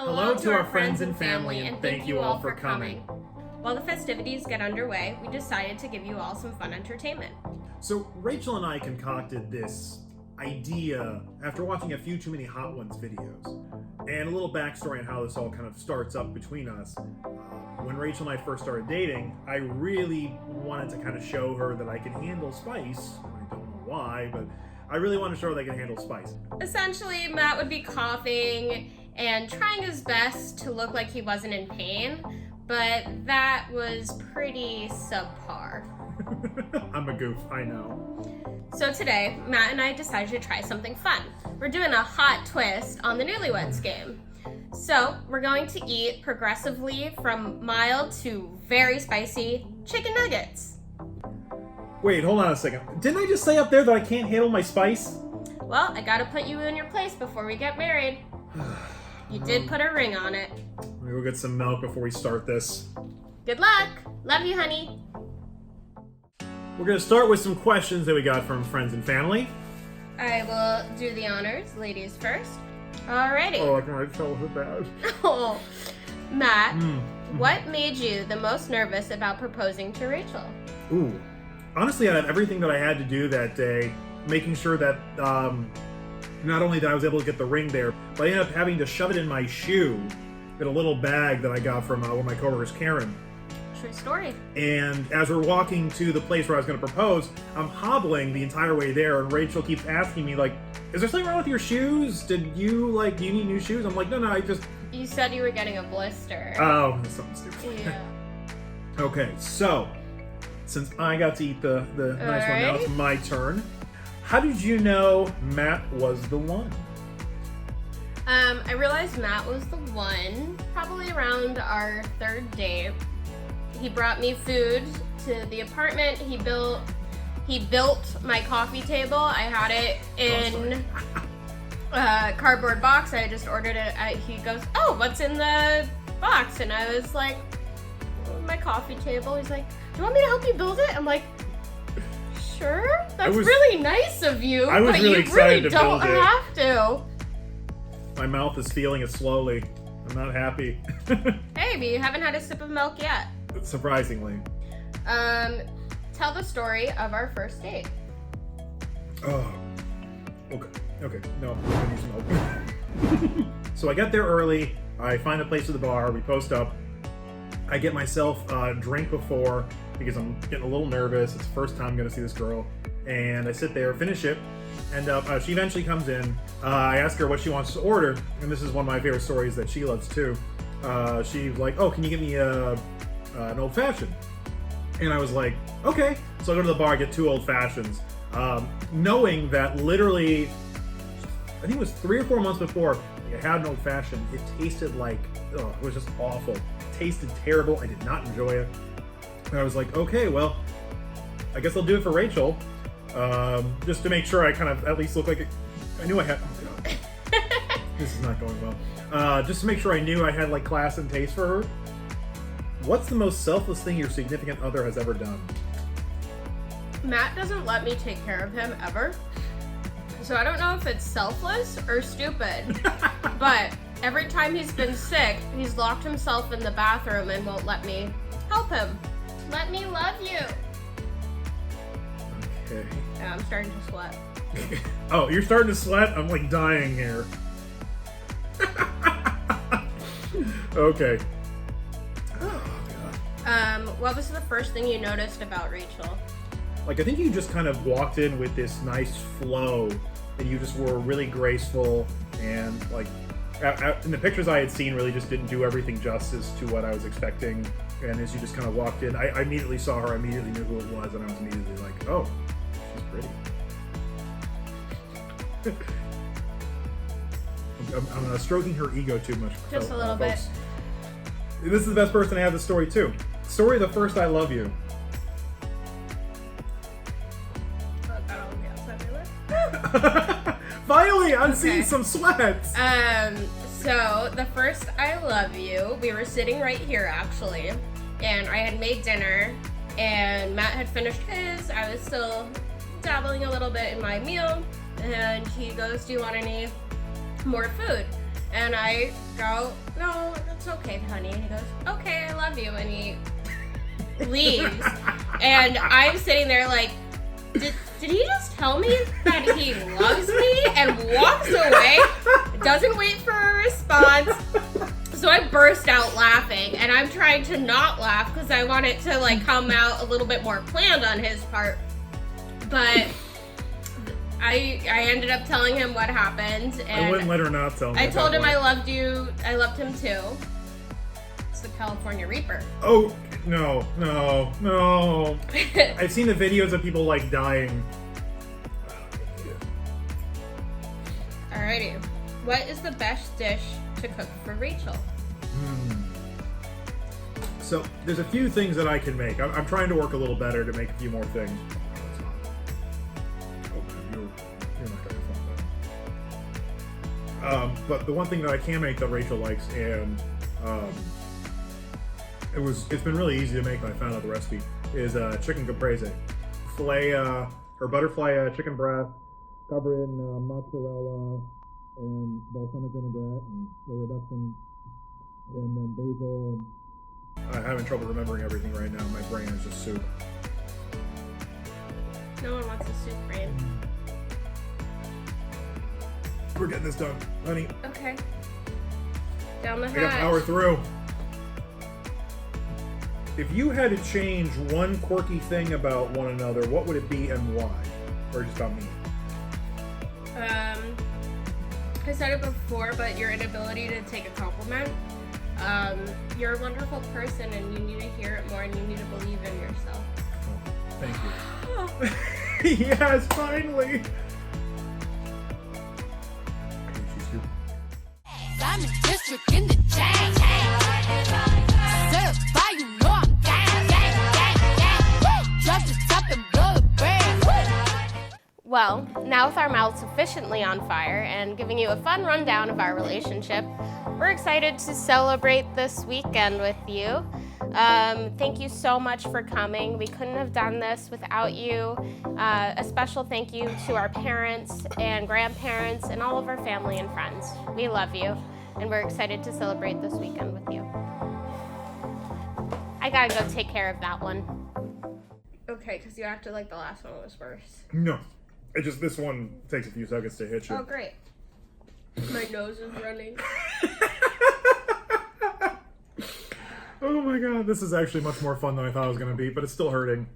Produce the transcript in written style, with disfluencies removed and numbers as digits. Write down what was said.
Hello to our friends and family, and thank you all for coming. While the festivities get underway, we decided to give you all some fun entertainment. So Rachel and I concocted this idea after watching a few Too Many Hot Ones videos, and a little backstory on how this all kind of starts up between us. When Rachel and I first started dating, I really wanted to kind of show her that I can handle spice. I don't know why, but I really wanted to show her that I can handle spice. Essentially, Matt would be coughing and trying his best to look like he wasn't in pain, but that was pretty subpar. I'm a goof, I know. So today, Matt and I decided to try something fun. We're doing a hot twist on the Newlyweds game. So we're going to eat progressively from mild to very spicy chicken nuggets. Wait, hold on a second. Didn't I just say up there that I can't handle my spice? Well, I gotta put you in your place before we get married. You did put a ring on it. Let me go get some milk before we start this. Good luck. Love you, honey. We're going to start with some questions that we got from friends and family. I will do the honors. Ladies first. Alrighty. Oh, I can already tell her bad. Oh, Matt, what made you the most nervous about proposing to Rachel? Ooh. Honestly, out of everything that I had to do that day, making sure that not only that I was able to get the ring there, but I ended up having to shove it in my shoe in a little bag that I got from one of my coworkers, Karen. True story. And as we're walking to the place where I was going to propose, I'm hobbling the entire way there, and Rachel keeps asking me, like, is there something wrong with your shoes? Do you need new shoes? I'm like, no, I just... You said you were getting a blister. Oh, that's something stupid. Yeah. Okay, so, since I got to eat the nice one, now it's my turn. How did you know Matt was the one? I realized Matt was the one probably around our third date. He brought me food to the apartment. He built my coffee table. I had it in a cardboard box. I just ordered it. He goes, "Oh, what's in the box?" And I was like, "My coffee table." He's like, "Do you want me to help you build it?" I'm like, "Sure, that's really nice of you, I was but really you excited really to build don't it. have to." My mouth is feeling it slowly. I'm not happy. Hey, but you haven't had a sip of milk yet. Surprisingly. Tell the story of our first date. Oh. Okay. No, I need some milk. So I get there early. I find a place at the bar. We post up. I get myself a drink before because I'm getting a little nervous. It's the first time I'm going to see this girl. And I sit there, finish it. And she eventually comes in. I ask her what she wants to order. And this is one of my favorite stories that she loves too. She's like, "Oh, can you get me an old fashioned?" And I was like, "Okay." So I go to the bar, get 2 old fashions, knowing that literally, I think it was 3 or 4 months before I had an old fashioned. It tasted like, it was just awful. It tasted terrible. I did not enjoy it. And I was like, okay, well, I guess I'll do it for Rachel, just to make sure I kind of at least look like I knew I had. Oh God. This is not going well. Just to make sure I knew I had like class and taste for her. What's the most selfless thing your significant other has ever done? Matt doesn't let me take care of him ever. So I don't know if it's selfless or stupid. But every time he's been sick, he's locked himself in the bathroom and won't let me help him. Let me love you. Okay. Yeah, I'm starting to sweat. Oh, you're starting to sweat? I'm like dying here. Okay. What was the first thing you noticed about Rachel? Like, I think you just kind of walked in with this nice flow, and you just were really graceful, and like, in the pictures I had seen really just didn't do everything justice to what I was expecting. And as you just kind of walked in, I immediately saw her, I immediately knew who it was, and I was immediately like, oh, she's pretty. I'm stroking her ego too much. Just a little bit. This is the best person to have the story too. Story of the first I love you. Finally, I'm seeing some sweat. So the first I love you, we were sitting right here actually, and I had made dinner, and Matt had finished his. I was still dabbling a little bit in my meal, and he goes, "Do you want any more food?" And I go, no, it's okay, honey. And he goes, okay, I love you. And he leaves. And I'm sitting there like, did he just tell me that he loves me? And walks away, doesn't wait for a response. So I burst out laughing, and I'm trying to not laugh because I want it to like come out a little bit more planned on his part. But I ended up telling him what happened, and I wouldn't let her not tell me. I told him I loved you. I loved him too. It's the California Reaper. Oh no. I've seen the videos of people like dying. Alrighty. What is the best dish to cook for Rachel? So there's a few things that I can make. I'm trying to work a little better to make a few more things. You're not gonna find that. But the one thing that I can make that Rachel likes, and it's been really easy to make when I found out the recipe, is chicken caprese. Fillet or butterfly chicken breast, cover in mozzarella and balsamic vinaigrette and the reduction, and then basil. And I'm having trouble remembering everything right now. My brain is just soup. No one wants a soup brain. We're getting this done, honey. Okay. Down the I gotta hatch. power through. If you had to change one quirky thing about one another, what would it be and why? Or just about me? I said it before, but your inability to take a compliment. You're a wonderful person, and you need to hear it more, and you need to believe in yourself. Oh, thank you. Yes, finally. Diamond District in the chain. Certified, you know I'm gang. Drop the top and blow the brand. Well, now with our mouths sufficiently on fire and giving you a fun rundown of our relationship, we're excited to celebrate this weekend with you. Thank you so much for coming. We couldn't have done this without you. A special thank you to our parents and grandparents and all of our family and friends. We love you, and we're excited to celebrate this weekend with you. I gotta go take care of that one. Okay, because you acted like the last one was worse. No. This one takes a few seconds to hit you. Oh, great. My nose is running. Oh my god, this is actually much more fun than I thought it was going to be, but it's still hurting.